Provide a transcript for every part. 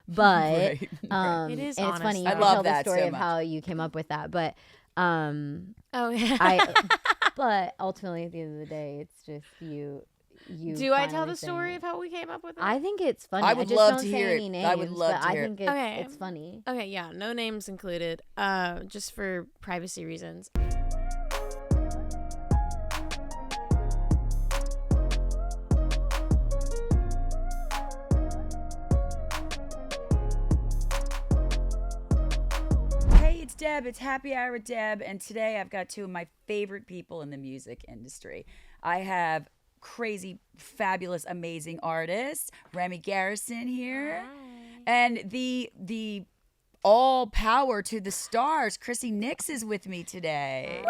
But Right. It is and honest, it's funny. You though. I can love tell the that story so of much. how you came up with that. But Oh yeah. but ultimately at the end of the day, it's just you. Do I tell finally the story saying of how we came up with it? I think it's funny. I would just love don't to say hear any it. names, I would love but to hear I it. think it's, Okay. it's funny. Okay, yeah, no names included. Just for privacy reasons. Hey, it's Deb. It's Happy Hour with Deb. And today I've got two of my favorite people in the music industry. I have crazy, fabulous, amazing artist, Remy Garrison here. And the all power to the stars, Chrissy Nix is with me today.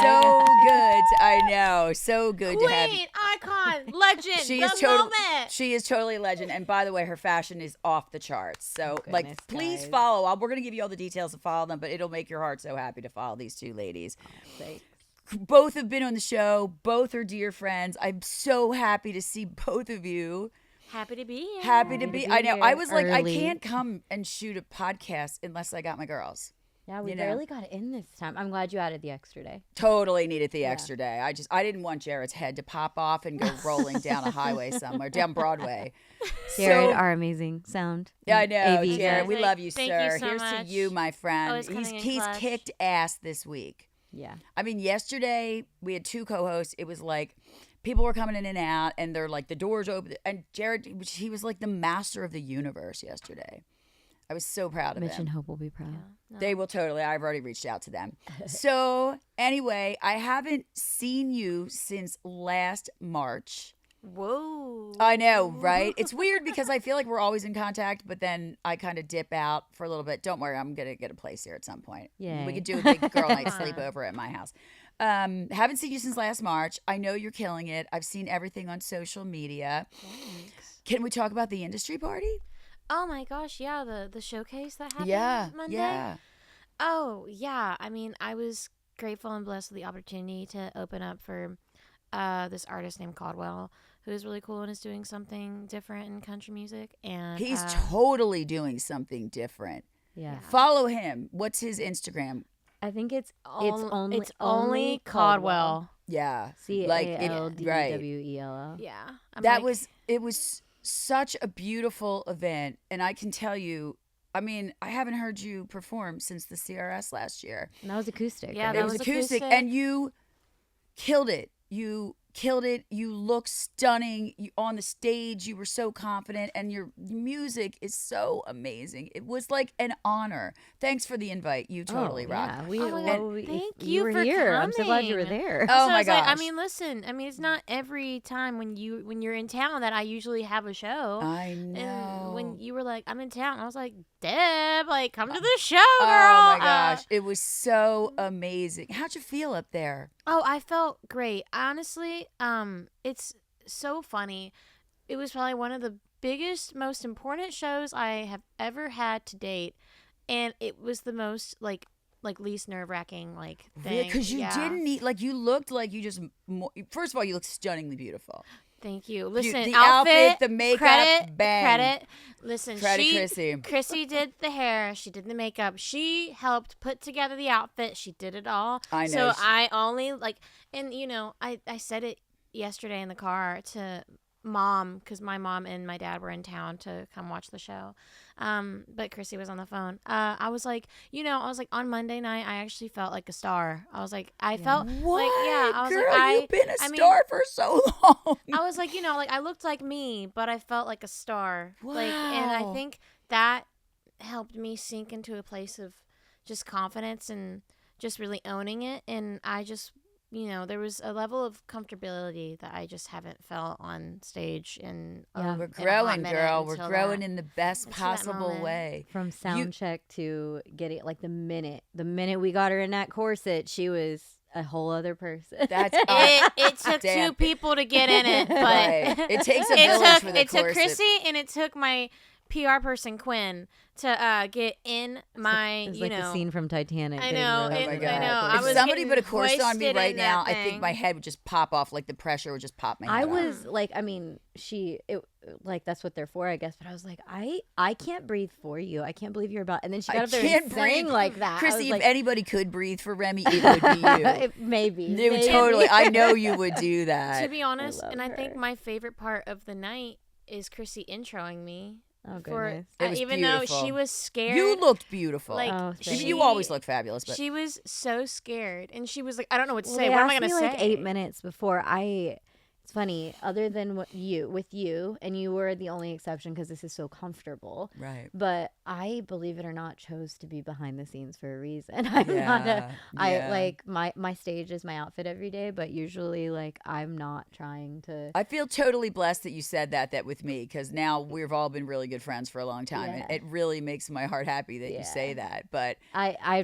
So good. I know. So good to have you. Queen, icon, legend, She the is totally, moment. she is totally a legend. And by the way, her fashion is off the charts. So, Goodness, please guys. follow. We're gonna give you all the details to follow them, but it'll make your heart so happy to follow these two ladies. Thanks. Both have been on the show. Both are dear friends. I'm so happy to see both of you. Happy to be here. Happy to be. I know. I was like, I early. can't come and shoot a podcast unless I got my girls. Yeah, we You know. barely got in this time. I'm glad you added the extra day. Totally needed the extra day. I didn't want Jared's head to pop off and go rolling down a highway somewhere, down Broadway. Jared, So- our amazing sound. Yeah, I know, AV Jared. guy. We love you, Thank sir. you so Here's much. to you, my friend. Always coming in He's clutch. kicked ass this week. Yeah. I mean, yesterday we had two co-hosts. It was like people were coming in and out, and they're like the doors open. And Jared, he was like the master of the universe yesterday. I was so proud of Mitch him. and Hope will be proud. No. They will totally. I've already reached out to them. So anyway, I haven't seen you since last March. Whoa. I know, right? It's weird because I feel like we're always in contact, but then I kind of dip out for a little bit. Don't worry, I'm gonna get a place here at some point. Yay. We could do a big girl night sleepover at my house. Haven't seen you since last March. I know you're killing it. I've seen everything on social media. Thanks. Can we talk about the industry party? Oh my gosh, yeah, the showcase that happened Yeah, Monday. yeah. Oh, yeah. I mean, I was grateful and blessed with the opportunity to open up for this artist named Caldwell, who is really cool and is doing something different in country music. And He's totally doing something different. Yeah. Follow him. What's his Instagram? I think it's only only Caldwell. Yeah, Caldwell. Yeah. I'm That like, it was such a beautiful event, and I can tell you, I mean, I haven't heard you perform since the CRS last year. And that was acoustic. Yeah, right? that It was was acoustic, acoustic. and you killed it. You killed it. You look stunning. On the stage, you were so confident, and your music is so amazing. It was like an honor. Thanks for the invite. You totally rocked. Yeah, we, Oh my God, thank if you were for here. I'm so glad you were coming. there. Oh So my it's like, I gosh. mean, listen. I mean, it's not every time when you're in town that I usually have a show. I know. And when you were like, I'm in town, I was like, Deb, like, come to the show, girl. Oh my gosh, it was so amazing. How'd you feel up there? Oh, I felt great. Honestly, it's so funny. It was probably one of the biggest, most important shows I have ever had to date, and it was the most like least nerve-wracking thing. Because you didn't need, like, you looked like you just. First of all, you looked stunningly beautiful. Thank you. Listen, the outfit, outfit, the makeup, credit, bang. credit. Listen, Credit, Chrissy. did the hair. She did the makeup. She helped put together the outfit. She did it all. I know. So I only and I said it yesterday in the car to Mom, because my mom and my dad were in town to come watch the show. But Chrissy was on the phone. I was like, on Monday night, I actually felt like a star. I was like, I felt What? like, yeah, I was Girl, like, you've been a I mean, star for so long. I was like, I looked like me, but I felt like a star. And I Wow. think that helped me sink into a place of just confidence and just really owning it. And I just, there was a level of comfortability that I just haven't felt on stage in Yeah. We're in a hot growing, minute girl. We're until growing that. in the best until that possible moment. way. From sound check to getting the minute we got her in that corset, she was a whole other person. That's It took Damn. two people to get in it, but Right. It takes a village for the it took corset. Chrissy and it took my PR person Quinn to get in my, It's you like know. the scene from Titanic. I getting know, rowed Oh it- my by the God. I know. horse. I was If somebody getting put a course on me hoisted right in now, that I think thing. my head would just pop off. Like the pressure would just pop my head I off. was like, I mean, like that's what they're for, I guess. But I was like, I can't breathe for you. I can't believe you're about. And then she got up there and sang like that. I Chrissy, was if like, anybody could breathe for Remy, it would be you. maybe. You would maybe. totally. I know you would do that. To be honest, love and I think her. my favorite part of the night is Chrissy introing me. Oh For goodness. It was even though beautiful. she was scared. You looked beautiful. Like, Oh, Even thank you she- always look fabulous. But She was so scared, and she was like, "I don't know what to Well, say. they What am I asked gonna me say?" like 8 minutes before it's funny, other than with you, and you were the only exception because this is so comfortable. right. But I, believe it or not, chose to be behind the scenes for a reason. I'm not Yeah, I yeah. like my stage is my outfit every day, but usually like I'm not trying to. I feel totally blessed that you said that with me, because now we've all been really good friends for a long time, and Yeah. it really makes my heart happy that you say that. But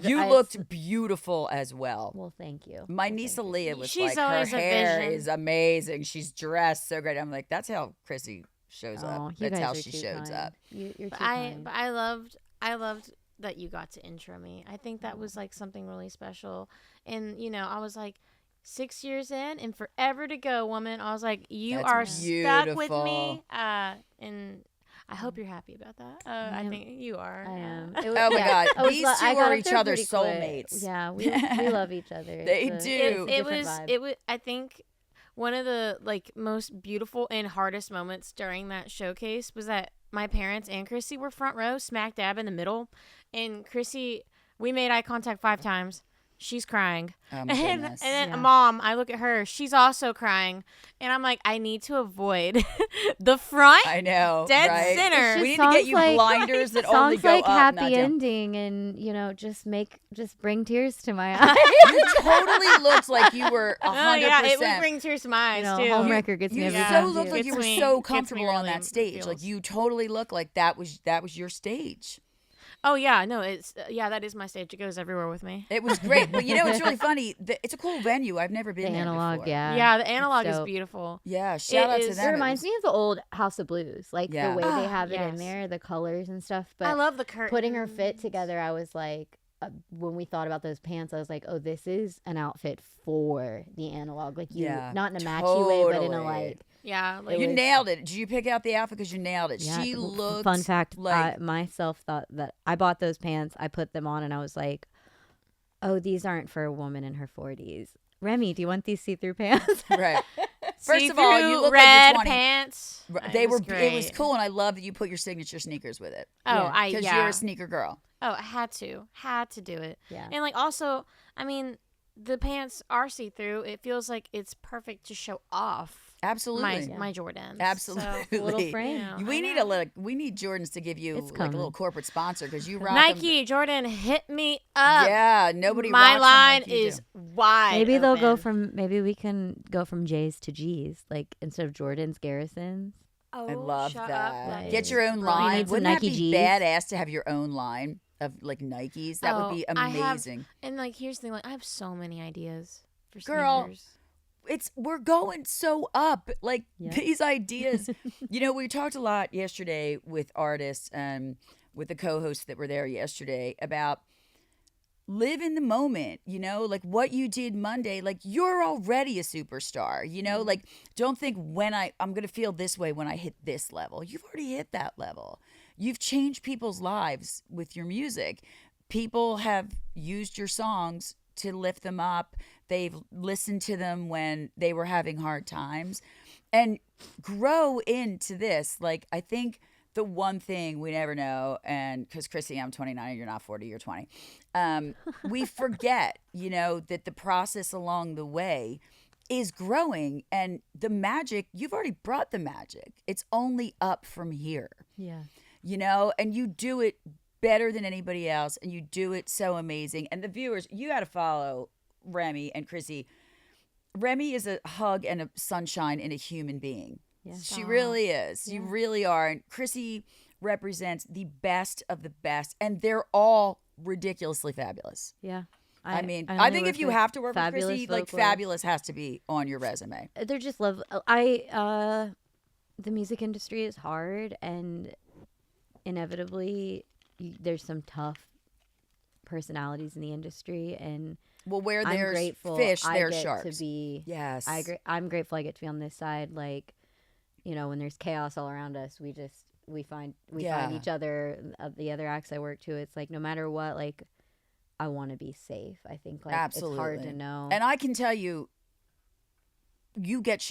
you I looked beautiful as well. well. Thank you. My Well, niece thank you. Aaliyah was She's like, her always a hair vision. is amazing. She's dressed so great. I'm like, that's how Chrissy shows Oh, up. you That's guys how are she too shows kind. up. You're too But kind. I loved that you got to intro me. I think that was like something really special. And you know, I was like 6 years in and forever to go, woman. I was like, you That's are stuck with beautiful. me. And I hope you're happy about that. I am- think you are. I am. Uh, It was- Oh my yeah, God. I was These lo- two I got are up each there other's pretty quick. soulmates. Yeah, we love each other. They It's a- do. it's a it different was vibe. it was I think one of the like most beautiful and hardest moments during that showcase was that my parents and Chrissy were front row, smack dab in the middle, and Chrissy, we made eye contact 5 times. She's crying. Oh my And goodness. then Yeah. mom, I look at her, she's also crying. And I'm like, I need to avoid the front I know. dead right? center. It's We just need to get songs you like- blinders that only Songs go like up, not happy down. ending, and just bring tears to my eyes. You totally looked like you were 100%. Oh yeah, it would bring tears to my eyes too. Homewrecker gets me You every Yeah. so time. looked too. like you Gets were me- so gets me comfortable on really that stage. Like feels. you totally looked like that was your stage. Oh yeah, no, it's that is my stage. It goes everywhere with me. It was great. But you know, it's really funny. It's a cool venue. I've never been The there analog, before. yeah. Yeah, the analog is dope. beautiful. Yeah, shout out to is- them. It reminds me of the old House of Blues, like Yeah. the way they Ah, have it in yes. there, the colors and stuff. I But love the curtain. putting her fit together, I was like, when we thought about those pants, I was like, oh, this is an outfit for the analog, like you, Yeah, not in a matchy way, but in a totally. like. Yeah, like It You was- nailed it. Did you pick out the outfit because you nailed it? Yeah, She looked. Fun fact, like myself thought that I bought those pants, I put them on, and I was like, oh, these aren't for a woman in her 40s. Remy, do you want these see-through pants? right. First of all, you see-through look red like you're 20. pants. They It were. was It was great. cool, and I love that you put your signature sneakers with it. Oh, Yeah. Because yeah. you're a sneaker girl. Oh, I had to do it. Yeah. And like also, I mean, the pants are see through. It feels like it's perfect to show off Absolutely. my Jordans. Absolutely. So, Little frame. you know, We I need know. we need Jordans to give you It's like a little coming. corporate sponsor because you rock 'em. Nike, Jordan, hit me up. Yeah, nobody. My rocks 'em line like you is do. wide. Maybe they'll go open. maybe we can go from J's to G's, like instead of Jordan's, Garrison's. Oh, I love shut that. Up. That Get is your own brilliant. line. need some Wouldn't that Nike be Gs? badass to have your own line of like Nikes? That would Oh, be I have- amazing. And like, here's the thing. Like, I have so many ideas for Girl, sneakers. We're going so up. Like Yeah. these ideas. You know, we talked a lot yesterday with artists with the co-hosts that were there yesterday about live in the moment, you know, like what you did Monday, like you're already a superstar, you know, like don't think I'm going to feel this way when I hit this level. You've already hit that level. You've changed people's lives with your music. People have used your songs to lift them up. They've listened to them when they were having hard times and grow into this. Like, I think the one thing we never know, and because Chrissy, I'm 29, you're not 40, you're 20. We forget, you know, that the process along the way is growing and the magic, you've already brought the magic. It's only up from here, Yeah. you know, and you do it better than anybody else and you do it so amazing. And the viewers, you got to follow Remy and Chrissy. Remy is a hug and a sunshine in a human being. Yeah. She really is. You really are. And Chrissy represents the best of the best. And they're all ridiculously fabulous. Yeah. I mean, I only think work if you with have to work with fabulous Chrissy, like vocalists. fabulous has to be on your resume. They're just love. The music industry is hard, and inevitably there's some tough personalities in the industry, and Well, where I'm there's grateful fish, I there's get sharks. to be. Yes. I'm grateful I get to be on this side. Like, you know, when there's chaos all around us, we find each other. The other acts I work to, it's like no matter what, like I want to be safe. I think like Absolutely. it's hard to know. And I can tell you,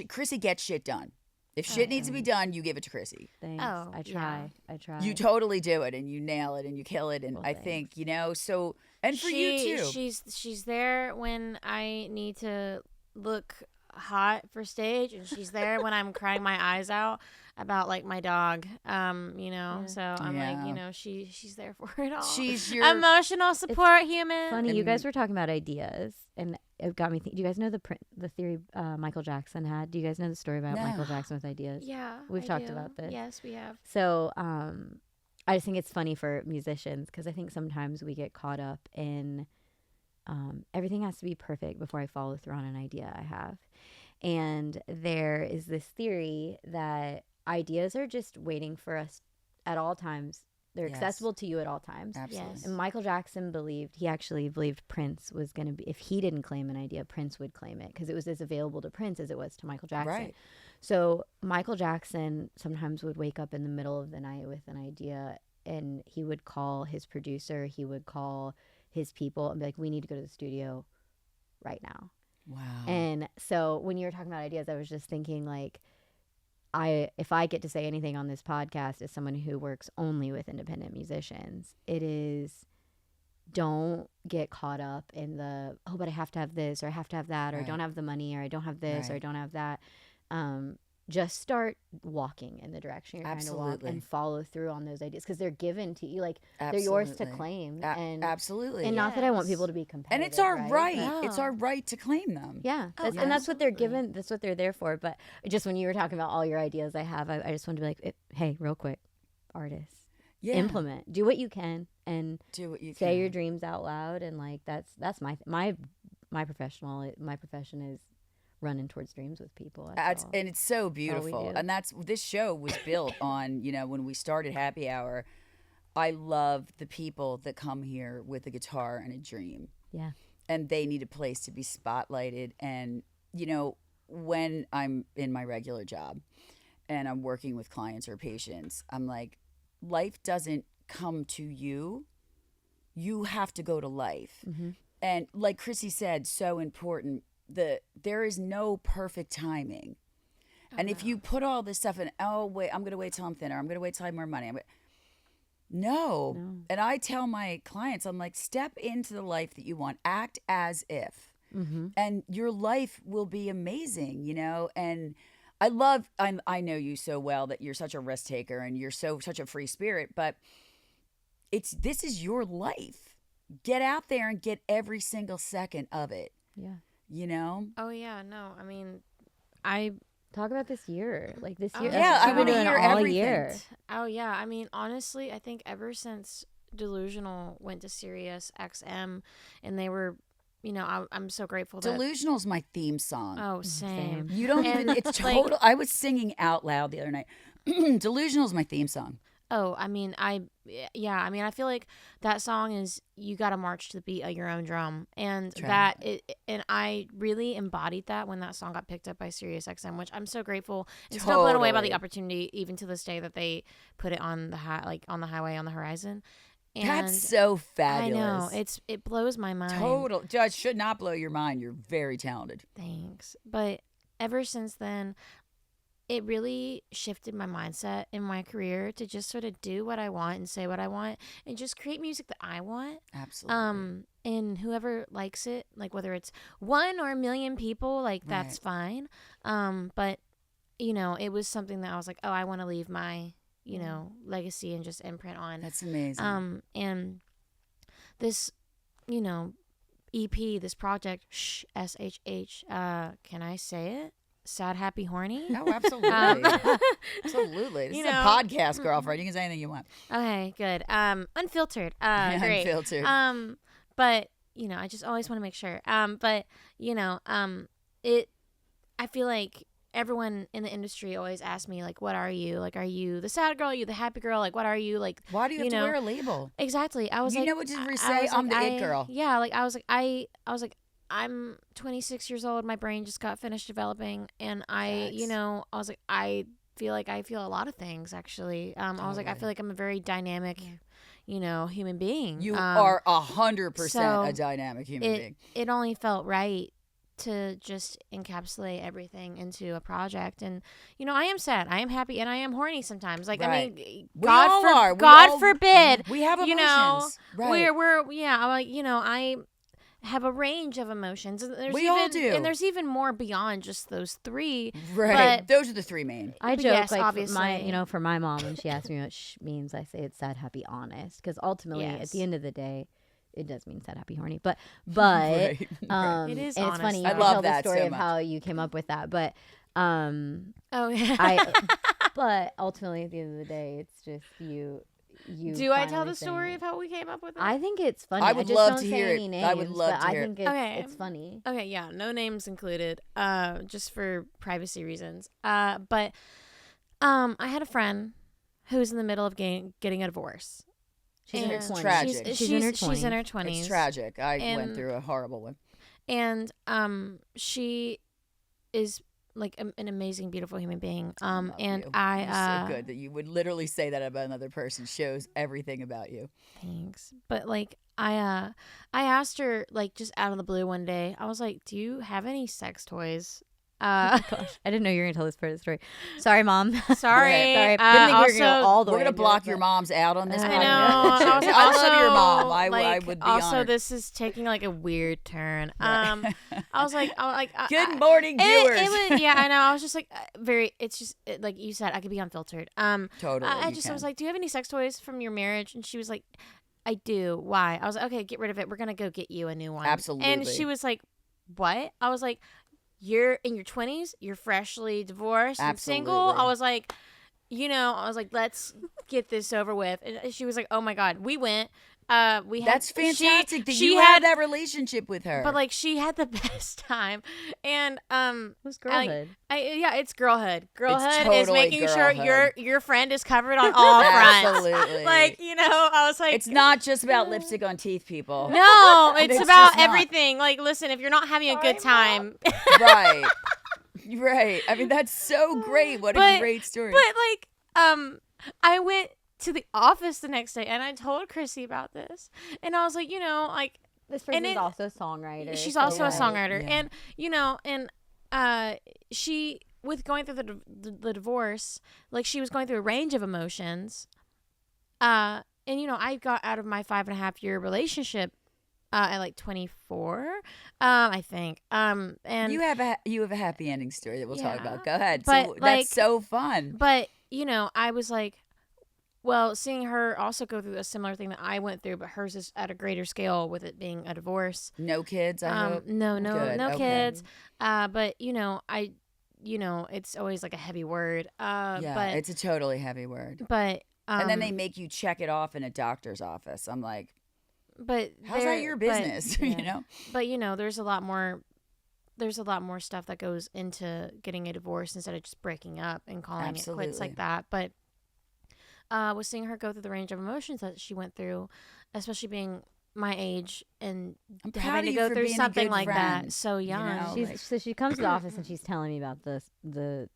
Chrissy gets shit done. If shit needs to be done, you give it to Chrissy. Thanks. Oh, I try. I try. You totally do it, and you nail it, and you kill it. And Well, I thanks. think, you know, so, and for you too. She's there when I need to look hot for stage, and she's there when I'm crying my eyes out about like my dog. You know, so I'm like, you know, she's there for it all. She's your emotional support human. Funny, you guys were talking about ideas, and it got me thinking. Do you guys know the theory Michael Jackson had? Do you guys know the story about Michael Jackson with ideas? Yeah, We've talked about this. Yes, we have. So, I just think it's funny for musicians because I think sometimes we get caught up in everything has to be perfect before I follow through on an idea I have. And there is this theory that ideas are just waiting for us at all times. They're accessible to you at all times. Absolutely. Yes. And Michael Jackson actually believed Prince was going to be, if he didn't claim an idea, Prince would claim it because it was as available to Prince as it was to Michael Jackson. Right. So Michael Jackson sometimes would wake up in the middle of the night with an idea, and he would call his producer, he would call his people and be like, we need to go to the studio right now. Wow. And so when you were talking about ideas, I was just thinking like, if I get to say anything on this podcast as someone who works only with independent musicians, it is don't get caught up in but I have to have this or I have to have that or I don't have the money or I don't have this or I don't have that. Just start walking in the direction you're trying to walk and follow through on those ideas because they're given to you. Like they're yours to claim. And absolutely. And not that I want people to be competitive. And it's our right. No. It's our right to claim them. Yeah. And that's what they're given. That's what they're there for. But just when you were talking about all your ideas I have, I just wanted to be like, hey, real quick, artists, implement, do what you can and do what you say can. your dreams out loud. And like, that's my profession is running towards dreams with people. And it's so beautiful. do. And this show was built on, you know, when we started Happy Hour, I love the people that come here with a guitar and a dream. Yeah. And they need a place to be spotlighted. And, you know, when I'm in my regular job and I'm working with clients or patients, I'm like, life doesn't come to you. You have to go to life. Mm-hmm. And like Chrissy said, so important. There is no perfect timing. And if you put all this stuff in, I'm going to wait till I'm thinner. I'm going to wait till I have more money. No. And I tell my clients, I'm like, step into the life that you want. Act as if. Mm-hmm. And your life will be amazing, you know? And I know you so well that you're such a risk taker and you're such a free spirit, but this is your life. Get out there and get every single second of it. Yeah. You know? Oh yeah, no. I mean, I talk about this year. Like this year. Yeah, I want to hear all everything. Year. Oh yeah, I mean, honestly, I think ever since Delusional went to Sirius XM, and they were, you know, I'm so grateful that Delusional's my theme song. Oh, same. You don't even. It's total. I was singing out loud the other night. Delusional's my theme song. Oh, I mean, I feel like that song is you got to march to the beat of your own drum, and and I really embodied that when that song got picked up by SiriusXM, which I'm so grateful and still blown away by the opportunity, even to this day that they put it on the on the highway on the horizon. And that's so fabulous. I know it blows my mind. Total, Judge should not blow your mind. You're very talented. Thanks, but ever since then, it really shifted my mindset in my career to just sort of do what I want and say what I want and just create music that I want. Absolutely. And whoever likes it, like whether it's 1 or 1 million people, like that's fine. But you know, it was something that I was like, oh, I want to leave my, you know, legacy and just imprint on. That's amazing. And this, you know, EP, this project, SHH, can I say it? Sad, happy, horny. No, absolutely. Absolutely. This is a podcast, girlfriend. You can say anything you want. Okay, good. Unfiltered. Great. Unfiltered. But you know, I just always want to make sure. But you know, I feel like everyone in the industry always asks me, like, what are you? Like, are you the sad girl? Are you the happy girl? Like, what are you? Like, Why do you have to wear a label? Exactly. I was You like, know what to I say? was I'm like, the it girl. Yeah, like, I was like, I'm 26 years old. My brain just got finished developing. And I was like, I feel a lot of things, actually. I was like, I feel like I'm a very dynamic, human being. You are 100% a dynamic human being. It only felt right to just encapsulate everything into a project. And I am sad, I am happy, and I am horny sometimes. Like, right. I mean, we all are. God forbid, we have emotions. Right. I'm like, I have a range of emotions, and all do, and there's even more beyond just those three. Right. But those are the three main. I joke, yes, like, obviously. for my mom, when she asks me what means, I say it's sad, happy, honest, because ultimately, at the end of the day, it does mean sad, happy, horny, but right. It is and honest, it's funny. I You love tell the that story so of much. how you came up with that, but oh yeah. but ultimately, at the end of the day, it's just you. Do I tell the story of how we came up with it? I think it's funny. I would just love don't to say hear any it. names, I would love but to hear I think it's funny. Okay, yeah, no names included, just for privacy reasons. But I had a friend who was in the middle of getting a divorce. She's in her It's 20s. tragic. She's in her 20s. She's in her 20s. It's tragic. I went through a horrible one. And she is like an amazing, beautiful human being. And you. I You're so good that you would literally say that about another person. Shows everything about you. Thanks. But like I asked her, like, just out of the blue one day, I was like, do you have any sex toys? Gosh, I didn't know you were gonna tell this part of the story. Sorry, Mom. Sorry. Sorry. Didn't think we were gonna go all the We're way gonna into block it, your but- moms out on this I podcast. know. I love your mom. I like, would be also, honored. this is taking like a weird turn. Right. I was like, Good morning, viewers. It was, yeah, I know. I was just like, it's just like you said, I could be unfiltered. Totally. I was like, do you have any sex toys from your marriage? And she was like, I do. Why? I was like, okay, get rid of it. We're gonna go get you a new one. Absolutely. And she was like, what? I was like, you're in your 20s. You're freshly divorced and single. Absolutely. I was like, let's get this over with. And she was like, oh my God, we went. That's fantastic that she you had that relationship with her. But like, she had the best time, and It was girlhood. it's girlhood. Girlhood is totally making sure girlhood. your friend is covered on all fronts. Absolutely. Like, I was like, it's not just about lipstick on teeth, people. no, it's It's about just not. everything. Like, listen, if you're not having a good time, Right. Right. I mean, that's so great. What a great story. But like, I went to the office the next day and I told Chrissy about this, and I was like, like, This person is also a songwriter. she's so also a like- songwriter, Yeah. and she, with going through the divorce, like, she was going through a range of emotions, and I got out of my 5.5-year relationship at like 24, I think, and you have a happy ending story that we'll talk Yeah. about. Go ahead. But, So like, that's so fun. but I was like, well, seeing her also go through a similar thing that I went through, but hers is at a greater scale with it being a divorce. No kids, I hope. No Good, okay. kids. But it's always like a heavy word. Yeah, but it's a totally heavy word. but And then they make you check it off in a doctor's office. I'm like, but how's that your business? But, You know? But there's a lot more. There's a lot more stuff that goes into getting a divorce instead of just breaking up and calling it quits like that. But was seeing her go through the range of emotions that she went through, especially being my age and I'm proud having of to you go for through being a something good like friend, that so young. you know? So she comes to the office and she's telling me about the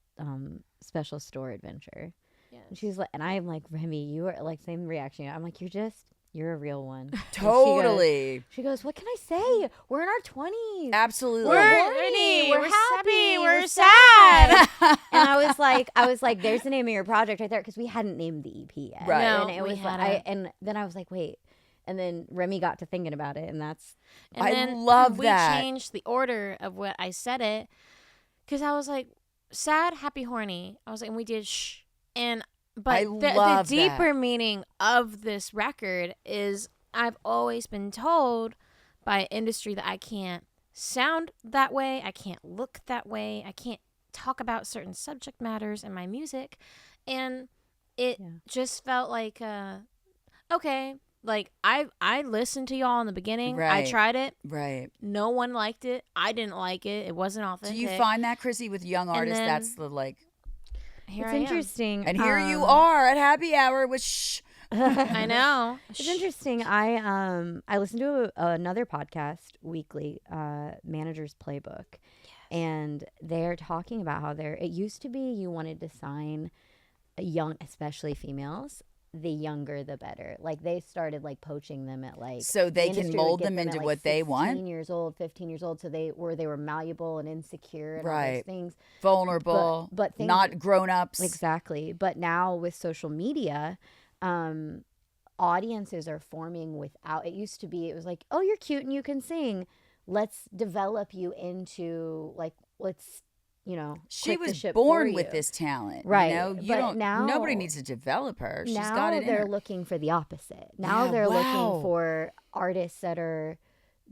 special store adventure. Yes. And she's like, and I'm like, Remy, you are like, same reaction. I'm like, you're a real one. And Totally. She goes, what can I say? We're in our 20s. Absolutely. We're horny, We're we're happy. happy, we're sad. And I was like, there's the name of your project right there, because we hadn't named the EP yet. Right. No, And it we was like, hadn't. and then I was like, wait. And then Remy got to thinking about it, and that's And I then love we that. changed the order of what I said it, because I was like, sad, happy, horny. I was like, and we did shh. But I the love deeper meaning of this record is, I've always been told by industry that I can't sound that way, I can't look that way, I can't talk about certain subject matters in my music, and it just felt like, okay, like I listened to y'all in the beginning. I Right. tried it. Right. No one liked it. I didn't like it. It wasn't Do authentic. you find that, Chrissy, with young artists? then- That's the like. Here It's I am. interesting. And here you are at happy hour with I know. It's interesting. I listened to another podcast weekly, Manager's Playbook, and they're talking about how it used to be you wanted to sign a young, especially females. The younger, the better. Like they started like poaching them at like So they the can industry mold would get them at, into like, what they want? 16 years old, 15 years old, so they were malleable and insecure and all Right. those things. vulnerable, But things, not grown ups. exactly. But now with social media, audiences are forming without. It used to be it was like, oh, you're cute and you can sing. Let's develop you into like let's She quit the was ship born for with you. this talent, Right, You know, you but don't. now- Nobody needs to develop her. She's Now got it in they're her. looking for the opposite. Now Yeah, they're wow. looking for artists that are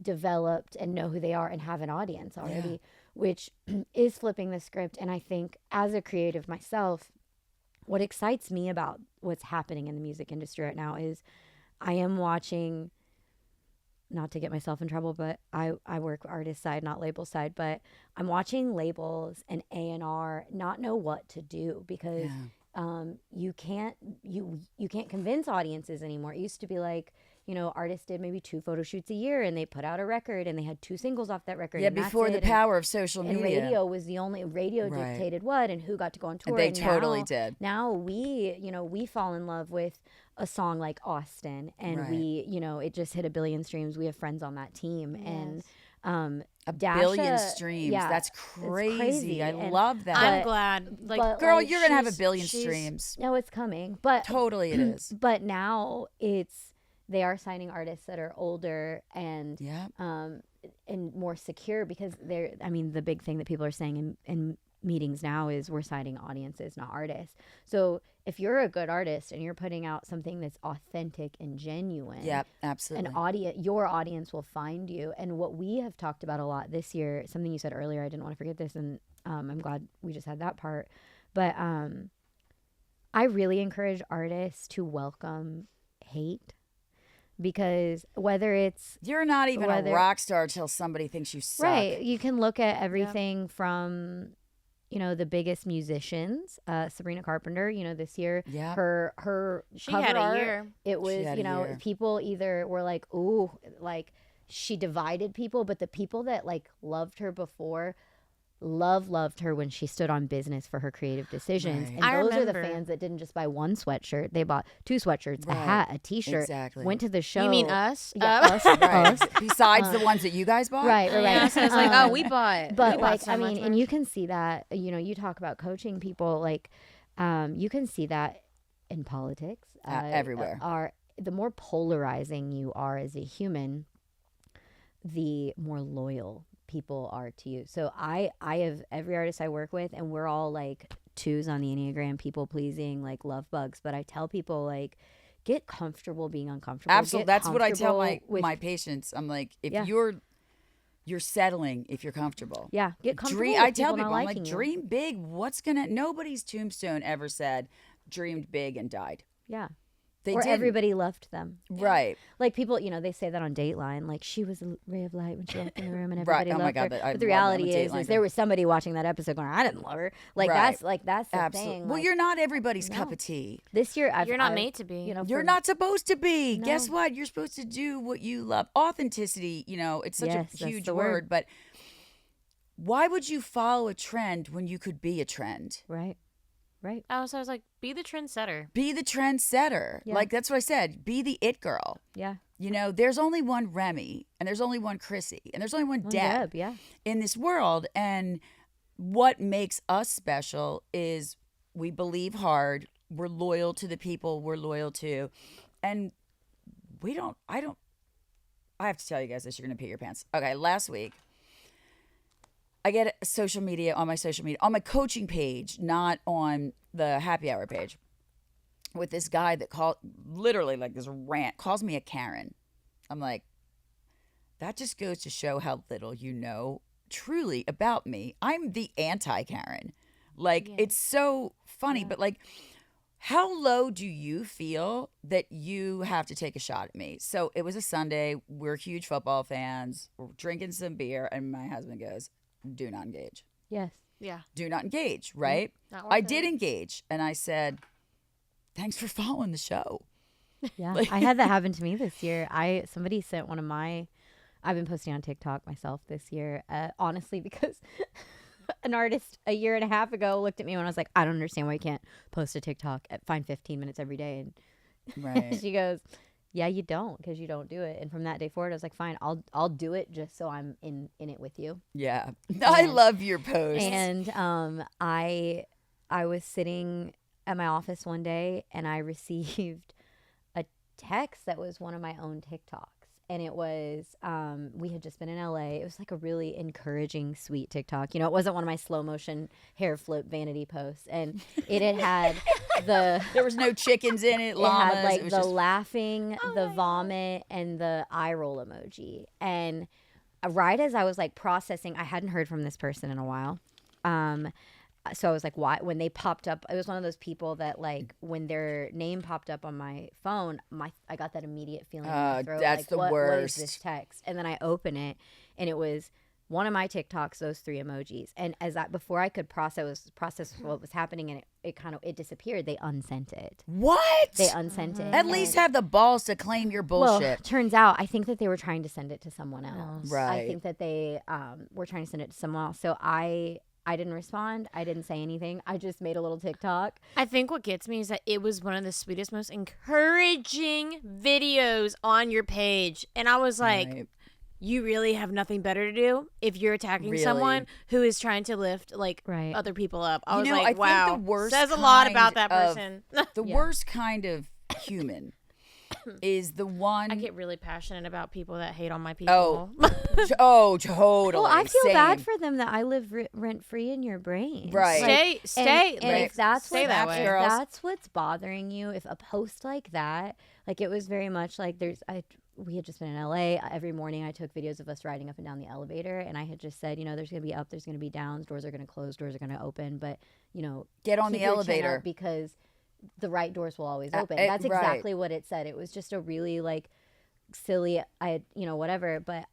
developed and know who they are and have an audience already, which is flipping the script. And I think as a creative myself, what excites me about what's happening in the music industry right now is I am watching, not to get myself in trouble, but I work artist side, not label side, but I'm watching labels and A&R not know what to do because you can't convince audiences anymore. It used to be like, artists did maybe 2 photo shoots a year and they put out a record and they had 2 singles off that record. Yeah, and that's before the it. And- power of social and media. radio was the only Right. dictated what and who got to go on tour. And they totally now, did. Now we fall in love with a song like Austin, and Right. we it just hit 1 billion streams. We have friends on that team, and A Dasha, billion streams. yeah, That's it's crazy. I And- love that. I'm But- glad. Like, but, Girl, like, you're gonna have 1 she's- billion she's- streams. No, it's coming, but Totally, it is. but now they are signing artists that are older and Yeah. and more secure because the big thing that people are saying in meetings now is we're signing audiences, not artists. So if you're a good artist and you're putting out something that's authentic and genuine, Yep. Absolutely. your audience will find you. And what we have talked about a lot this year, something you said earlier, I didn't want to forget this, and I'm glad we just had that part. But I really encourage artists to welcome hate. Because whether it's You're not even a whether- rock star till somebody thinks you suck. right, you can look at everything from, the biggest musicians, Sabrina Carpenter. This year, Yeah. her she cover had a art, year. it was had a year. people either were like, ooh, like she divided people, but the people that like loved her before. Loved her when she stood on business for her creative decisions. Right. And I those are the remember. fans that didn't just buy 1 sweatshirt. They bought 2 sweatshirts, Right. a hat, a t-shirt, Exactly. went to the show. You mean us? Yeah, us, Right. us. Besides the ones that you guys bought. Right. Yeah, so it's like, oh, we bought. But we bought like, so I much mean, and merch. you can see that, you talk about coaching people, like, you can see that in politics. Everywhere. The more polarizing you are as a human, the more loyal people are to you. So I have every artist I work with, and we're all like 2s on the Enneagram, people pleasing, like love bugs. But I tell people, like, get comfortable being uncomfortable. Absolutely. Get That's what I tell comfortable with my patients. I'm like, if Yeah. you're settling if you're comfortable. Yeah, get comfortable. Dream, with I tell not people, I'm like, liking you. dream big. Nobody's tombstone ever said dreamed big and died. Yeah. They or didn't. everybody loved them. Right. Like people, they say that on Dateline. Like she was a ray of light when she walked in the room, and Right. everybody Oh my loved God, her. that- I But the love that reality with is Dateline. there was somebody watching that episode going, "I didn't love her." Like Right. that's the Absolutely. thing. Well, Like, you're not everybody's cup No. of tea. this year. You're not made to be. You're for- not supposed to be. No. Guess what? You're supposed to do what you love. Authenticity, it's such Yes, a that's huge the word, word. but why would you follow a trend when you could be a trend? Right. Right. Oh, so I was like, be the trendsetter. Be the trendsetter. Yeah. Like that's what I said. Be the it girl. Yeah. There's only one Remy, and there's only one Chrissy, and there's only one Well, Deb yeah. in this world. And what makes us special is we believe hard. We're loyal to the people we're loyal to, and I have to tell you guys this. You're gonna pee your pants. Okay, last week I get on my coaching page, not on the happy hour page, with this guy that literally like this rant, calls me a Karen. I'm like, that just goes to show how little you know truly about me. I'm the anti-Karen. Like, it's so funny, but like, How low do you feel that you have to take a shot at me? So it was a Sunday. We're huge football fans. We're drinking some beer, and my husband goes, "Do not engage. Yes. Yeah. Do not engage." Right? Not worth I it. did engage, and I said, "Thanks for following the show." Yeah. I had that happen to me this year. Somebody sent one of my. I've been posting on TikTok myself this year, honestly, because an artist a year and a half ago looked at me when I was like, I don't understand why you can't post a TikTok at find 15 minutes every day. And Right. she goes, yeah, you don't, because you don't do it. And from that day forward, I was like, fine, I'll do it just so I'm in it with you. Yeah. I love your posts. And I was sitting at my office one day and I received a text that was one of my own TikToks. And it was, we had just been in LA. It was like a really encouraging, sweet TikTok. You know, it wasn't one of my slow motion hair flip vanity posts. And it had there was no chickens in it, llamas. It had like it was the just... laughing, the vomit, and the eye roll emoji. And right as I was like processing, I hadn't heard from this person in a while. So I was like, why? When they popped up, it was one of those people that like when their name popped up on my phone, I got that immediate feeling in my throat. That's like, the worst. worst. What is this text? And then I open it, and it was one of my TikToks, those 3 emojis. And before I could process what was happening, and it disappeared. They unsent it. What? They unsent it. At least have the balls to claim your bullshit. Well, turns out, I think that they were trying to send it to someone else. Right. I think that they were trying to send it to someone else. So I didn't respond. I didn't say anything. I just made a little TikTok. I think what gets me is that it was one of the sweetest, most encouraging videos on your page. And I was like, Right. You really have nothing better to do if you're attacking someone who is trying to lift like Right. other people up. I was I like, think wow, the worst says a lot kind about that of- person. The worst kind of human is the one... I get really passionate about people that hate on my people. Totally. Well, I feel Same. bad for them that I live rent free in your brain. Right. Stay. And if that's stay that way. if that's what's bothering you, if a post like that, like it was very much like we had just been in LA. Every morning I took videos of us riding up and down the elevator, and I had just said, there's going to be up, there's going to be downs, doors are going to close, doors are going to open, but Get on keep the your chin elevator. up because the right doors will always open. right. That's exactly what it said. It was just a really like silly, whatever, but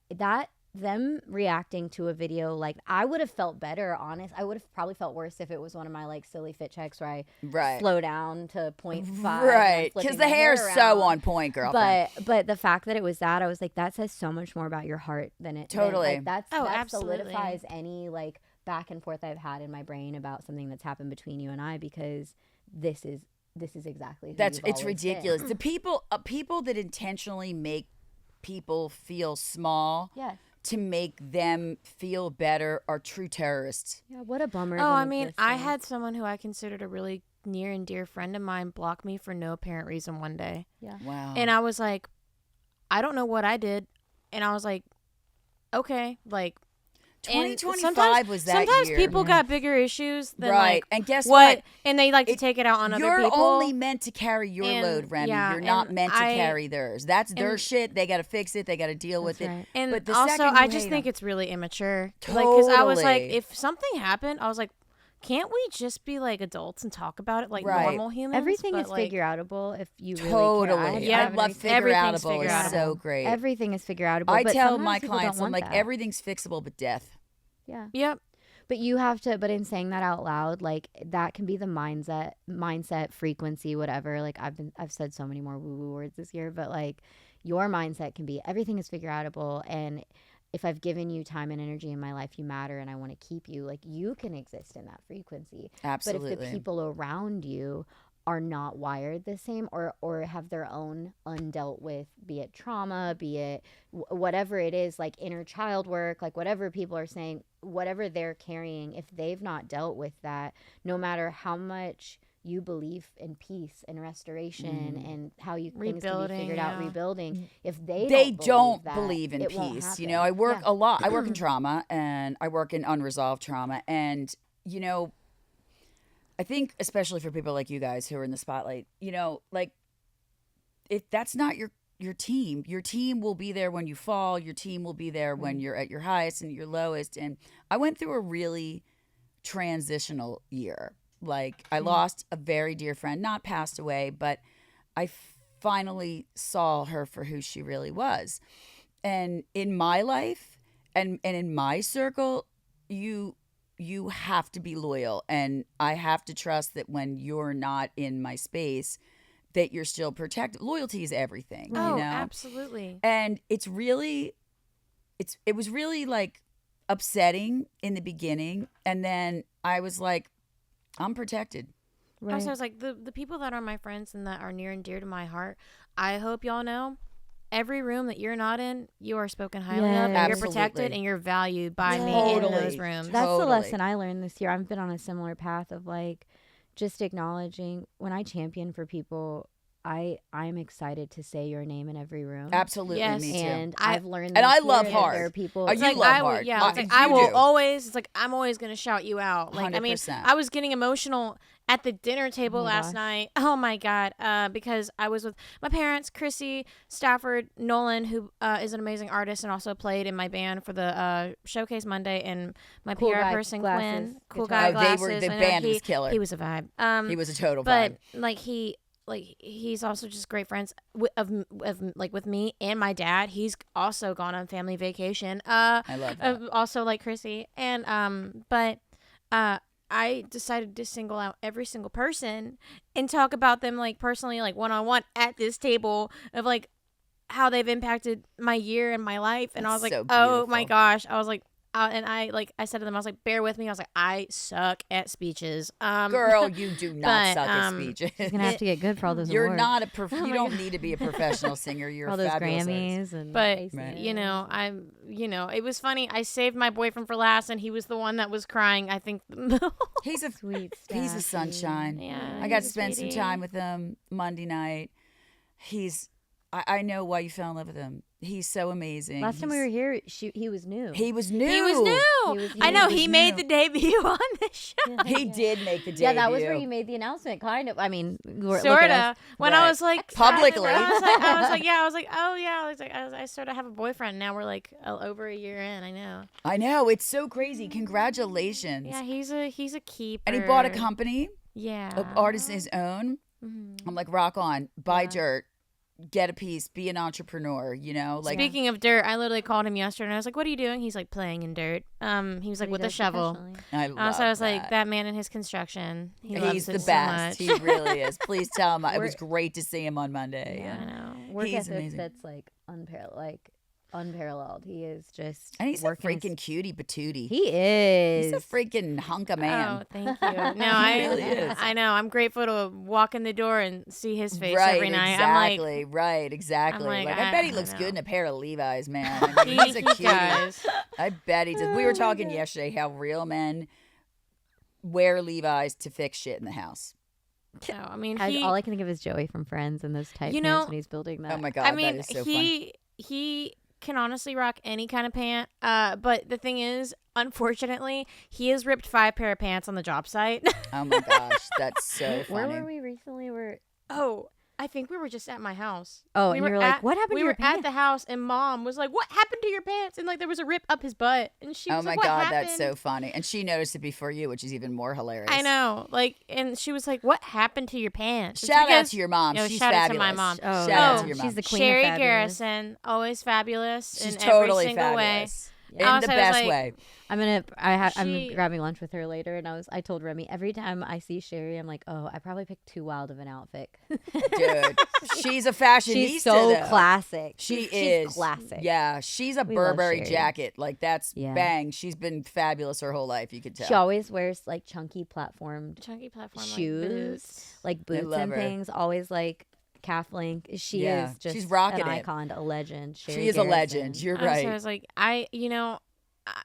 them reacting to a video like I would have felt better, honest. I would have probably felt worse if it was one of my like silly fit checks where I slow down to 0.5. Right. Because the hair's so on point, girlfriend. But the fact that it was that, I was like, that says so much more about your heart than it. Totally. That absolutely. solidifies any like back and forth I've had in my brain about something that's happened between you and I, because this is exactly who It's always ridiculous. been. The people that intentionally make people feel small Yes. to make them feel better are true terrorists. Yeah, what a bummer. Oh, I mean, I had someone who I considered a really near and dear friend of mine block me for no apparent reason one day. Yeah. Wow. And I was like, I don't know what I did. And I was like, okay, like 2025 was that sometimes year. people got bigger issues than Right. like And guess what, what? and they like to take it out on other You're people. only meant to carry your And, load, Remy. yeah, You're not and meant to I- carry theirs. That's their and- shit. They got to fix it. They got to deal with That's it. right. And But the also, second I you just hate think 'em- it's really immature. Like, because I was like, Totally. if something happened, I was like, can't we just be like adults and talk about it like Right. normal humans? Everything But, is like, figure outable if you really Totally. care. Yeah, I love figure everything's outable. figure It's so outable. great. Everything is figure outable. I but tell my sometimes people don't clients, I'm want like, that. everything's fixable but death. Yeah. Yep. But you have to, but in saying that out loud, like that can be the mindset, frequency, whatever. Like I've said so many more woo-woo words this year, but like your mindset can be everything is figure outable. And if I've given you time and energy in my life, you matter and I want to keep you, like you can exist in that frequency. Absolutely. But if the people around you are not wired the same or have their own undealt with, be it trauma, be it whatever it is, like inner child work, like whatever people are saying, whatever they're carrying, if they've not dealt with that, no matter how much you believe in peace and restoration and how things can be Rebuilding, figured out, yeah. rebuilding, if they don't that, believe in it won't peace. You happen. know, I work Yeah. a lot. I work in trauma and I work in unresolved trauma. And, you know, I think especially for people like you guys who are in the spotlight, you know, like if that's not your team will be there when you fall. Your team will be there when you're at your highest and your lowest. And I went through a really transitional year. Like, I lost a very dear friend, not passed away, but I finally saw her for who she really was. And in my life and in my circle, you have to be loyal, and I have to trust that when you're not in my space that you're still protected. Loyalty is everything, Oh, you know? absolutely. And it was really like upsetting in the beginning, and then I was like, I'm protected. Right. Also, I was like, the people that are my friends and that are near and dear to my heart, I hope y'all know, every room that you're not in, you are spoken highly of, and Yes. you're protected, Absolutely. and you're valued by me in Totally. those rooms. That's the Totally. lesson I learned this year. I've been on a similar path of like just acknowledging when I champion for people, I'm excited to say your name in every room. Absolutely, Yes. me too. And I- I've learned and this I love year that hard. there are people Oh, It's you like, love I will, hard. yeah. It's like, You I will do. always. It's like, I'm always gonna shout you out. Like, I mean, 100%. I was getting emotional at the dinner table Oh my last gosh. night. Oh my god, because I was with my parents, Chrissy, Stafford, Nolan, who is an amazing artist and also played in my band for the Showcase Monday, and my Cool PR guy person glasses, Quinn, cool guitar. guy Oh, glasses. they were the I know band he, was killer. He was a vibe. He was a total but vibe. like he's also just great friends of like with me and my dad. He's also gone on family vacation. I love that. Also like Chrissy, and I decided to single out every single person and talk about them like personally, like one-on-one at this table of like how they've impacted my year and my life. And I was That's like, so oh my beautiful. gosh. I was like, and I said to them, I was like, bear with me. I was like, I suck at speeches. Girl, you do not but, suck at um, speeches. You're gonna have to get good for all those You're awards. not a Oh you my don't God. need to be a professional singer. You're all a those fabulous artist. Grammys and But ACMs. you know, it was funny. I saved my boyfriend for last, and he was the one that was crying. I think. He's a Sweet he's a Staffy. sunshine. Yeah, I got to he's a spend some sweetie. time with him Monday night. I know why you fell in love with him. He's so amazing. Last time we were here, he was new. he was new. He was new. He was I new. know. He He was made new. the debut on the show. He did make the debut. Yeah, that was where you made the announcement. Kind of. I mean, look Sort at us. of. When Right. I was like Publicly. I was like, yeah. I was like, oh yeah. I was like, I sort of have a boyfriend now. We're like over a year in. I know. I know, it's so crazy. Congratulations. Yeah, he's a keeper. And he bought a company, Yeah. an artist of his own. I'm like, rock on, buy Yeah. dirt, get a piece, be an entrepreneur. You know, like Speaking of dirt, I literally called him yesterday and I was like, "What are you doing?" He's like, "Playing in dirt." He was like, He "With a does shovel." professionally. I love So I was like, that. "That man in his construction, he loves He's it the so best. much." He really is. Please tell him it was We're- great to see him on Monday. Yeah, I know. Work He's ethic amazing. that's like unparalleled. He is just And he's a working freaking cutie patootie. He is. He's a freaking hunk of man. Oh, thank you. No, I really is. I know. I'm grateful to walk in the door and see his face Right, every night. exactly, right, exactly. I'm like, I bet he I looks know. good in a pair of Levi's, man. I mean, I'm he's a like, cutie. he does. I bet he does. We were talking yesterday how real men wear Levi's to fix shit in the house. So I mean, All I can think of is Joey from Friends and those tight You pants know- when he's building that. Oh my god, I mean, that is so funny. he can honestly rock any kind of pant. But the thing is, unfortunately, he has ripped 5 pair of pants on the job site. Oh my gosh, that's so Where funny. were we recently? Oh, I think we were just at my house. Oh, we and were you were like, at- "What happened We to your were at pants?" the house, and Mom was like, "What happened to your pants?" And like there was a rip up his butt, and she Oh was my like, "What god, happened?" that's so funny. And she noticed it before you, which is even more hilarious. I know, like, and she was like, "What happened to your pants?" It's Shout out because- to your mom. Yo, She's shout out to fabulous. my mom. Oh, Shout yeah. out to your mom. She's the queen Sherry of fabulous. Garrison, always fabulous She's in totally every single fabulous. way. In Also, the I was best like- way. I'm She- grabbing lunch with her later, and I told Remy every time I see Sherry, I'm like, oh, I probably picked too wild of an outfit. Dude, she's a fashionista. She's so though. classic. She's is classic. Yeah, she's a We love Burberry Sherry. jacket. Like that's Yeah. bang. She's been fabulous her whole life. You could tell. She always wears like chunky platformed Chunky platform shoes, like boots. like boots love and her. things. Always like calf link. She Yeah, is just she's rocking an it. icon, a legend. Sherry She is a Garrison. legend. You're right. So I was like,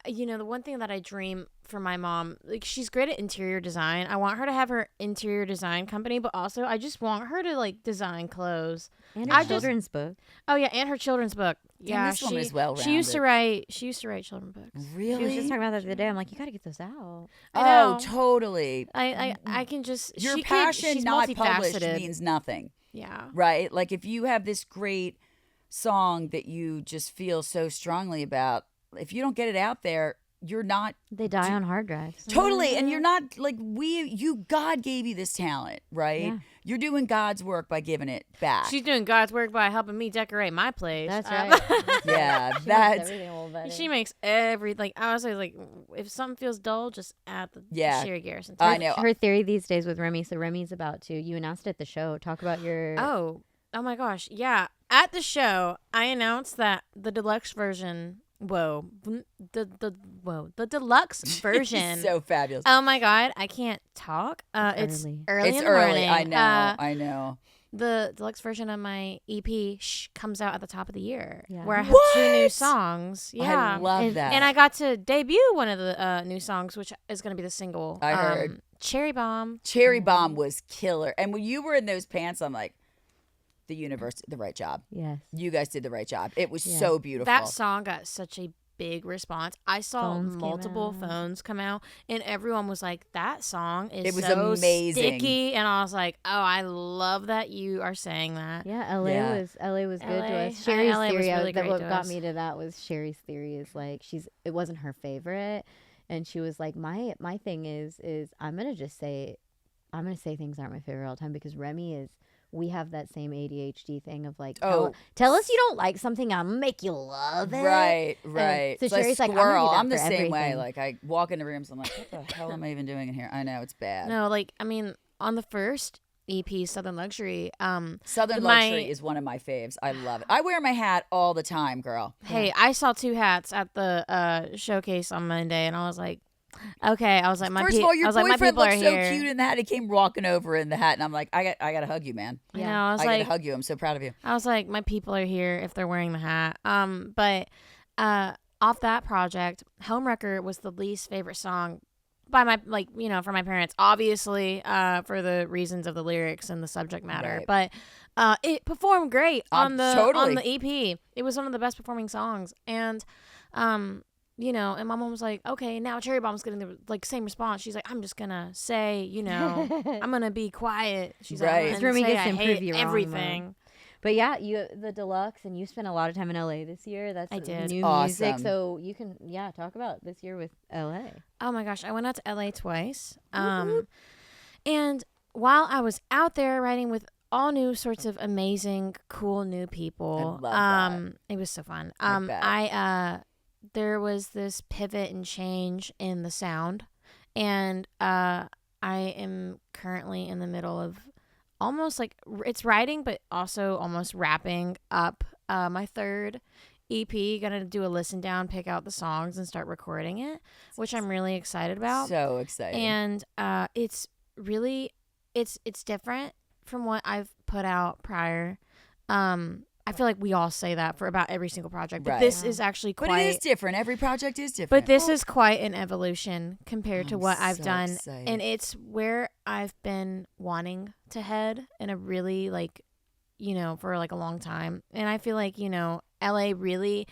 the one thing that I dream for my mom, like she's great at interior design. I want her to have her interior design company, but also I just want her to like design clothes. And I her just- children's book. Oh yeah, and her children's book. Yeah, this woman she, is well-rounded. She used to write children's books. Really? She was just talking about that the other day. I'm like, you got to get those out. I Oh, know. totally. I can just Your she passion she's not published multifaceted. means nothing, Yeah. right? Like if you have this great song that you just feel so strongly about, if you don't get it out there, you're not They die on hard drives. totally, and you're not like God gave you this talent, right? Yeah. You're doing God's work by giving it back. She's doing God's work by helping me decorate my place. That's right. Yeah, She makes that's everything a little better. She makes every like I was like if something feels dull, just add the Yeah. Sherry Garrison. I know. Her theory these days with Remy. So Remy's about to. You announced it at the show. Talk about your. Oh my gosh, yeah. At the show, I announced that the deluxe version. The deluxe version. so fabulous. Oh my god, I can't talk. It's early It's in the early. morning. I know. The deluxe version of my EP comes out at the top of the year, Yeah. where I have 2 new songs. Yeah, I love that. and I got to debut one of the new songs, which is going to be the single. I heard. Cherry Bomb. Cherry Bomb was killer. And when you were in those pants, I'm like, the universe did the right job. Yes. You guys did the right job. It was Yeah. so beautiful. That song got such a big response. I saw Phones came multiple out. phones come out, and everyone was like, "That song is It was so amazing. sticky," and I was like, "Oh, I love that you are saying that." Yeah, LA Yeah. was good to LA us. Sherry's LA was theory, really that great what to got us. me to that was Sherry's theory is like it wasn't her favorite, and she was like my thing is I'm gonna say things aren't my favorite all the time because Remy is. We have that same ADHD thing of like, tell us you don't like something, I'm gonna make you love it. Right. So It's Sherry's like, I'm squirrel. gonna do that I'm the for same way. everything. Like I walk into rooms, I'm like, what the hell am I even doing in here? I know it's bad. No, like I mean, on the first EP, Southern Luxury, Southern Luxury is one of my faves. I love it. I wear my hat all the time, girl. Hey, I saw 2 hats at the showcase on Monday, and I was like, okay. I was like, First of all, your my boyfriend people are looked so here. cute in the hat. He came walking over in the hat, and I'm like, I got to hug you, man. You know, Yeah. I was I got to like, hug you. I'm so proud of you. I was like, my people are here if they're wearing the hat. But off that project, Homewrecker was the least favorite song by my for my parents, obviously, for the reasons of the lyrics and the subject matter. Right. But it performed great on the totally. EP. It was one of the best performing songs, and and my mom was like, okay, now Cherry Bomb's getting the same response. She's like, I'm just gonna say, I'm gonna be quiet. She's Right. like, Because Remy say gets I to improve hate your own everything. But yeah, the deluxe, and you spent a lot of time in LA this year. That's I did. new music, Awesome. so you can talk about this year with LA. Oh my gosh, I went out to LA twice. And while I was out there writing with all new sorts of amazing, cool new people, I love that. it was so fun. I bet. There was this pivot and change in the sound, and I am currently in the middle of almost it's writing, but also almost wrapping up my 3rd EP. Gonna do a listen down, pick out the songs, and start recording it, which I'm really excited about. So exciting. And it's really it's different from what I've put out prior. I feel like we all say that for about every single project, but Right. this is actually but quite. it is different. Every project is different. But this is quite an evolution compared to I'm what I've so done, excited. and it's where I've been wanting to head in a really for a long time. And I feel like LA really.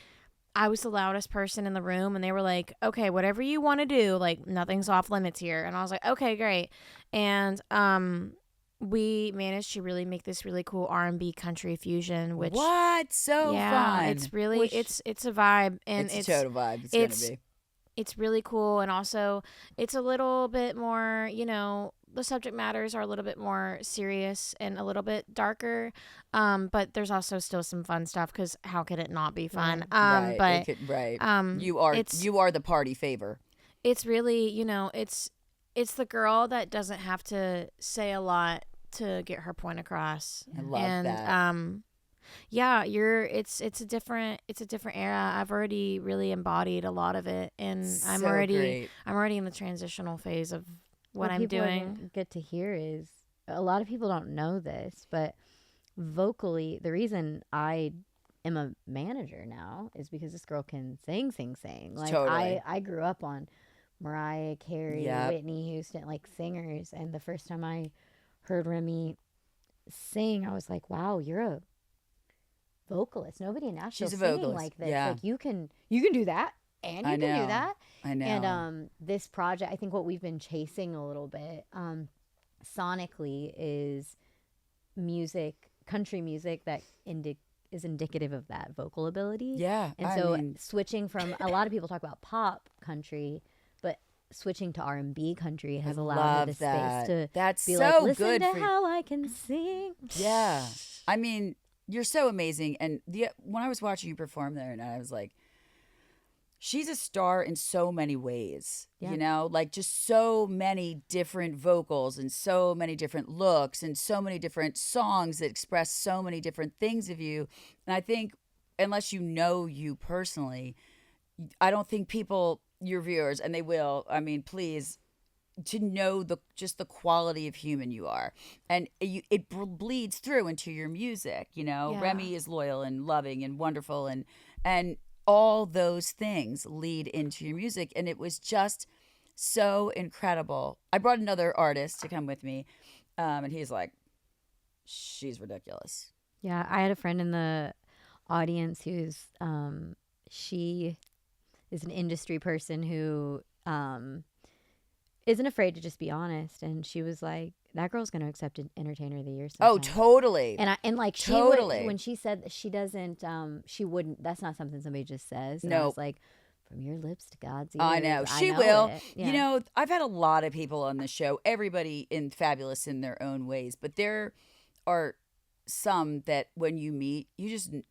I was the loudest person in the room, and they were like, okay, whatever you want to do, nothing's off limits here. And I was like, okay, great. And we managed to really make this really cool R&B country fusion, which what? So fun. it's really it's a vibe, and it's a total vibe. It's gonna be. It's really cool, and also it's a little bit more, the subject matters are a little bit more serious and a little bit darker, but there's also still some fun stuff because how could it not be fun? Right. But Right. You are the party favor. it's really it's the girl that doesn't have to say a lot to get her point across. I love and, that. Yeah, it's a different era. I've already really embodied a lot of it, and I'm So already great. in the transitional phase of what I'm people doing. don't get to hear is a lot of people don't know this, but vocally, the reason I am a manager now is because this girl can sing. Like Totally. I grew up on Mariah Carey, Yep. Whitney Houston, like singers, and the first time I heard Remy sing, I was like, wow, you're a vocalist. Nobody in Nashville She's a singing vocalist, like this. yeah. Like you can do that, and you I can do know. that. I know. And this project, I think what we've been chasing a little bit sonically is music, country music that is indicative of that vocal ability. Yeah. And so switching from, a lot of people talk about pop country, but switching to R&B country has allowed her the space to That's be so like, listen good to for how I can sing. Yeah. I mean, you're so amazing. And when I was watching you perform there, and I was like, she's a star in so many ways, Yeah. you know, like just so many different vocals and so many different looks and so many different songs that express so many different things of you. And I think unless you know you personally, I don't think people, your viewers, and they will, I mean, please, to know just the quality of human you are. And it bleeds through into your music, you know. Yeah. Remy is loyal and loving and wonderful, and all those things lead into your music. And it was just so incredible. I brought another artist to come with me, and he's like, she's ridiculous. Yeah, I had a friend in the audience who's she is an industry person who isn't afraid to just be honest, and she was like, that girl's going to accept an Entertainer of the Year sometime. Oh, totally. And like she Totally. when she said that she doesn't she wouldn't, that's not something somebody just says. And No. I was like, from your lips to God's ears. I know. She will. It. Yeah. You know, I've had a lot of people on the show, everybody fabulous in their own ways, but there are some that when you meet,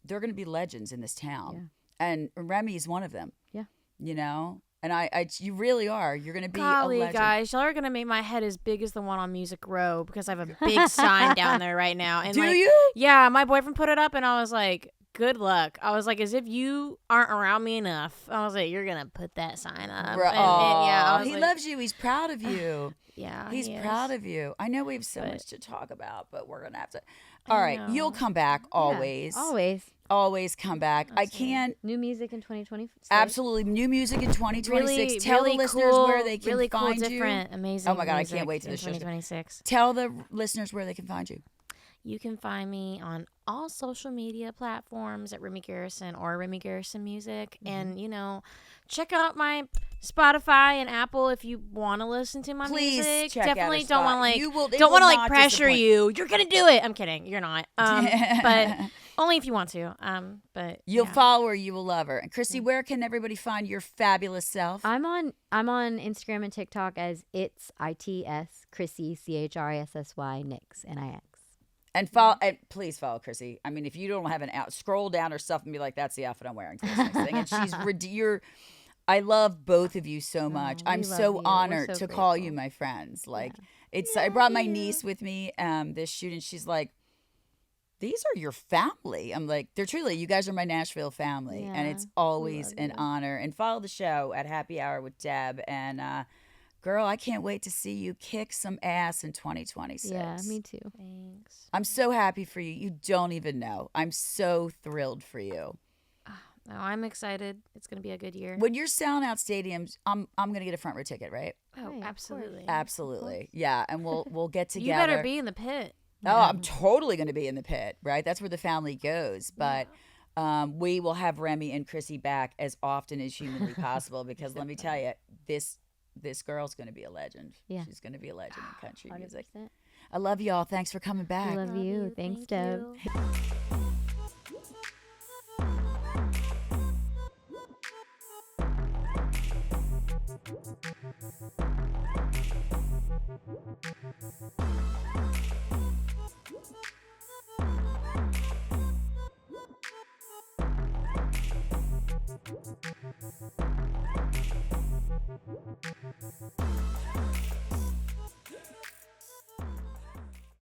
they're going to be legends in this town. Yeah. And Remy is one of them. Yeah. You know? And you really are. You're going to be Golly, a legend. guys, y'all are gonna make my head as big as the one on Music Row because I have a big sign down there right now. And Do like, you? Yeah, my boyfriend put it up, and I was like, "Good luck." I was like, "As if you aren't around me enough." I was like, "You're gonna put that sign up." Bro, And yeah, I was he like, loves you. He's proud of you. Yeah, He's he is. proud of you. I know we have so But- much to talk about, but we're going to have to. All right. know. You'll come back always. Yeah, always. Always come back. I can't. New music in 2020. Absolutely. New music in 2026. Really, Tell really the listeners cool, where they can really find cool, you. different, amazing. Oh my God, I music can't wait to in the show. 2026. Tell the listeners where they can find you. You can find me on all social media platforms at Remy Garrison or Remy Garrison Music. And, you know, check out my Spotify and Apple if you want to listen to my Please music. check out Definitely her don't spot. want You will- it don't will want to like not pressure disappoint. you. You're going to do it. I'm kidding. You're not. But only if you want to. But You'll yeah. follow her. You will love her. And Chrissy, where can everybody find your fabulous self? I'm on Instagram and TikTok as its ITS Chrissy CHRISSY Nix NIX. And please follow Chrissy. I mean, if you don't have an out, scroll down her stuff and be like, "That's the outfit I'm wearing for this next thing." And she's I love both of you so much. we I'm love so you. We're honored so to call grateful. you my friends. Like I brought my niece with me this shoot, and she's like, "These are your family." I'm like, "They're truly. You guys are my Nashville family," and Yeah, it's we always love an you. honor. And follow the show at Happy Hour with Deb. And girl, I can't wait to see you kick some ass in 2026. Yeah, me too. Thanks. I'm so happy for you. You don't even know. I'm so thrilled for you. No, I'm excited. It's going to be a good year. When you're selling out stadiums, I'm gonna get a front row ticket, right? Oh, Right, of absolutely. Absolutely. Yeah, and we'll get together. You better be in the pit. Oh, I'm totally gonna be in the pit, right? That's where the family goes. But we will have Remy and Chrissy back as often as humanly possible because let me tell you, this girl's gonna be a legend. Yeah. She's gonna be a legend in country music. 100%. I love y'all. Thanks for coming back. We love you. Thanks, Thank Deb. you.